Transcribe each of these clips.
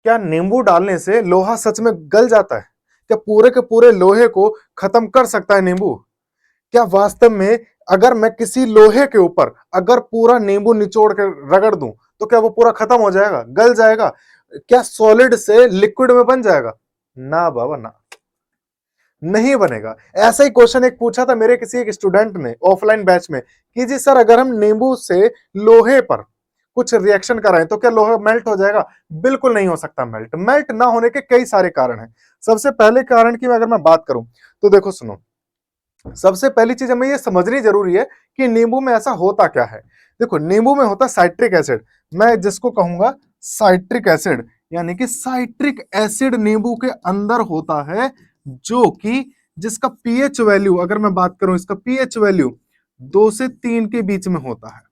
क्या नींबू डालने से लोहा सच में गल जाता है? क्या पूरे के पूरे लोहे को खत्म कर सकता है नींबू? क्या वास्तव में अगर मैं किसी लोहे के ऊपर अगर पूरा नींबू निचोड़ के रगड़ दूं तो क्या वो पूरा खत्म हो जाएगा, गल जाएगा? क्या सॉलिड से लिक्विड में बन जाएगा? ना बाबा ना, नहीं बनेगा। ऐसा ही क्वेश्चन एक पूछा था मेरे किसी एक स्टूडेंट ने ऑफलाइन बैच में कि जी सर अगर हम नींबू से लोहे पर कुछ रिएक्शन कराएं तो क्या लोहा मेल्ट हो जाएगा? बिल्कुल नहीं हो सकता मेल्ट। मेल्ट ना होने के कई सारे कारण हैं। सबसे पहले कारण की अगर मैं बात करूं तो देखो सुनो, सबसे पहली चीज हमें ये समझनी जरूरी है कि नींबू में ऐसा होता क्या है। देखो नींबू में होता साइट्रिक एसिड, मैं जिसको कहूंगा साइट्रिक एसिड, यानी कि साइट्रिक एसिड नींबू के अंदर होता है, जो कि जिसका पीएच वैल्यू अगर मैं बात करूं, इसका पीएच वैल्यू 2 से 3 के बीच में होता है।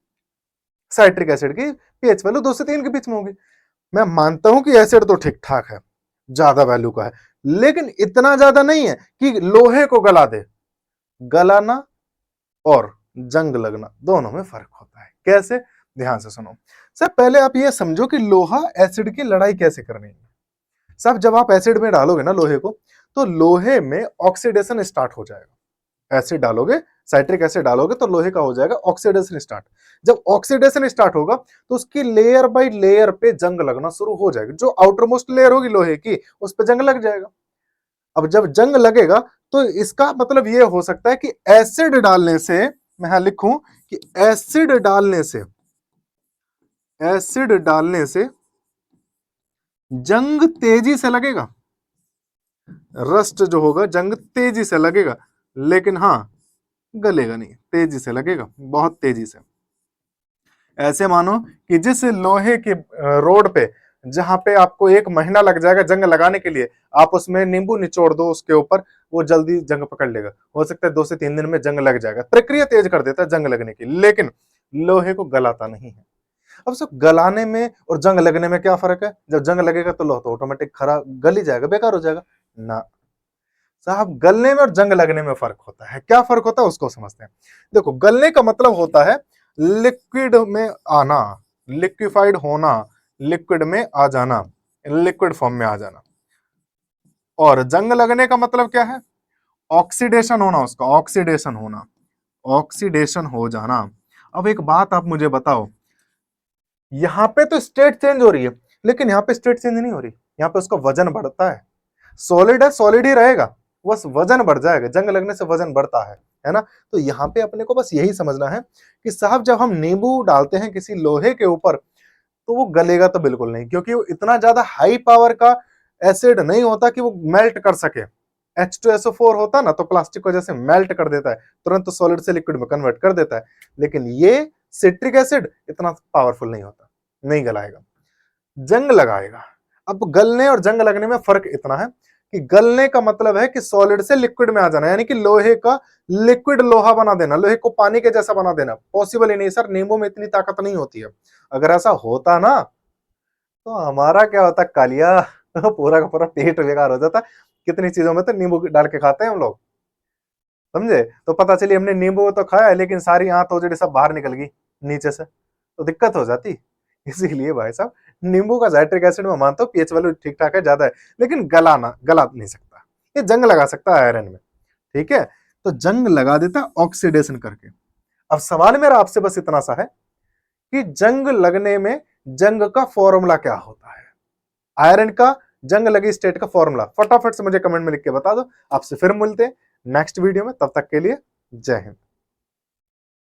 साइट्रिक एसिड की पीएच वैल्यू 2 से 3 के बीच में होगी। मैं मानता हूं कि एसिड तो ठीक ठाक है, ज्यादा वैल्यू का है, लेकिन इतना ज्यादा नहीं है कि लोहे को गला दे। गलाना और जंग लगना दोनों में फर्क होता है। कैसे? ध्यान से सुनो। सर पहले आप ये समझो कि लोहा एसिड की लड़ाई कैसे करनी है। सब जब आप एसिड में डालोगे ना लोहे को, तो लोहे में ऑक्सीडेशन स्टार्ट हो जाएगा। एसिड डालोगे, साइट्रिक एसिड डालोगे तो लोहे का हो जाएगा ऑक्सीडेशन स्टार्ट। जब ऑक्सीडेशन स्टार्ट होगा तो उसकी लेयर बाय लेयर पे जंग लगना शुरू हो जाएगा। जो आउटर मोस्ट लेयर होगी लोहे की, उस पर जंग लग जाएगा। अब जब जंग लगेगा तो इसका मतलब यह हो सकता है कि एसिड डालने से, मैं यहां लिखूं कि एसिड डालने से जंग तेजी से लगेगा। रस्ट जो होगा जंग तेजी से लगेगा, लेकिन हां गलेगा नहीं, तेजी से लगेगा, बहुत तेजी से। ऐसे मानो कि जिस लोहे की रोड पे जहां पे आपको 1 महीना लग जाएगा जंग लगाने के लिए, आप उसमें नींबू निचोड़ दो उसके ऊपर, वो जल्दी जंग पकड़ लेगा। हो सकता है 2 से 3 दिन में जंग लग जाएगा। प्रक्रिया तेज कर देता है जंग लगने की, लेकिन लोहे को गलाता नहीं है। अब सब गलाने में और जंग लगने में क्या फर्क है? जब जंग लगेगा तो लोहा तो ऑटोमेटिक खराब गल ही जाएगा, बेकार हो जाएगा ना। साहब गलने में और जंग लगने में फर्क होता है। क्या फर्क होता है उसको समझते हैं। देखो गलने का मतलब होता है लिक्विड में आना, लिक्विफाइड होना, लिक्विड में आ जाना, लिक्विड फॉर्म में आ जाना। और जंग लगने का मतलब क्या है? ऑक्सीडेशन होना, उसका ऑक्सीडेशन होना, ऑक्सीडेशन हो जाना। अब एक बात आप मुझे बताओ, यहां पे तो स्टेट चेंज हो रही है, लेकिन यहां पे स्टेट चेंज नहीं हो रही। यहां पे उसका वजन बढ़ता है। सॉलिड है, सॉलिड ही रहेगा, बस वजन बढ़ जाएगा। जंग लगने से वजन बढ़ता है ना। तो यहां पे अपने को बस यही समझना है कि साहब जब हम नींबू डालते हैं किसी लोहे के ऊपर, तो वो गलेगा तो बिल्कुल नहीं, क्योंकि वो इतना ज्यादा हाई पावर का एसिड नहीं होता कि वो मेल्ट कर सके। H2SO4 होता ना तो प्लास्टिक को जैसे मेल्ट कर देता है, तुरंत सॉलिड से लिक्विड में कन्वर्ट कर देता है, लेकिन ये सिट्रिक एसिड इतना पावरफुल नहीं होता, नहीं गलाएगा, जंग लगाएगा। अब गलने और जंग लगने में फर्क इतना है कि गलने का मतलब है कि सॉलिड से लिक्विड में आ जाना, यानी कि लोहे का लिक्विड लोहा बना देना, लोहे को पानी के जैसा बना देना। पॉसिबल ही नहीं सर, नींबू में इतनी ताकत नहीं होती है। अगर ऐसा होता ना तो हमारा क्या होता कालिया, पूरा का पूरा पेट बेकार हो जाता। कितनी चीजों में तो नींबू डाल के खाते हैं हम लोग, समझे? तो पता चली हमने नींबू तो खाया लेकिन सारी आंत उजड़ी सब बाहर निकल गई नीचे से, तो दिक्कत हो जाती। इसीलिए भाई साहब नींबू का साइट्रिक एसिड में मानता हूँ पीएच वैल्यू ठीक ठाक है, ज्यादा है, लेकिन गला नहीं सकता। ये जंग लगा सकता है आयरन में, ठीक है? तो जंग लगा देता ऑक्सीडेशन करके। अब सवाल मेरा आपसे बस इतना सा है कि जंग लगने में जंग का फॉर्मूला क्या होता है? आयरन का जंग लगी स्टेट का फॉर्मूला फटाफट से मुझे कमेंट में लिख के बता दो। आपसे फिर मिलते हैं नेक्स्ट वीडियो में, तब तक के लिए जय हिंद।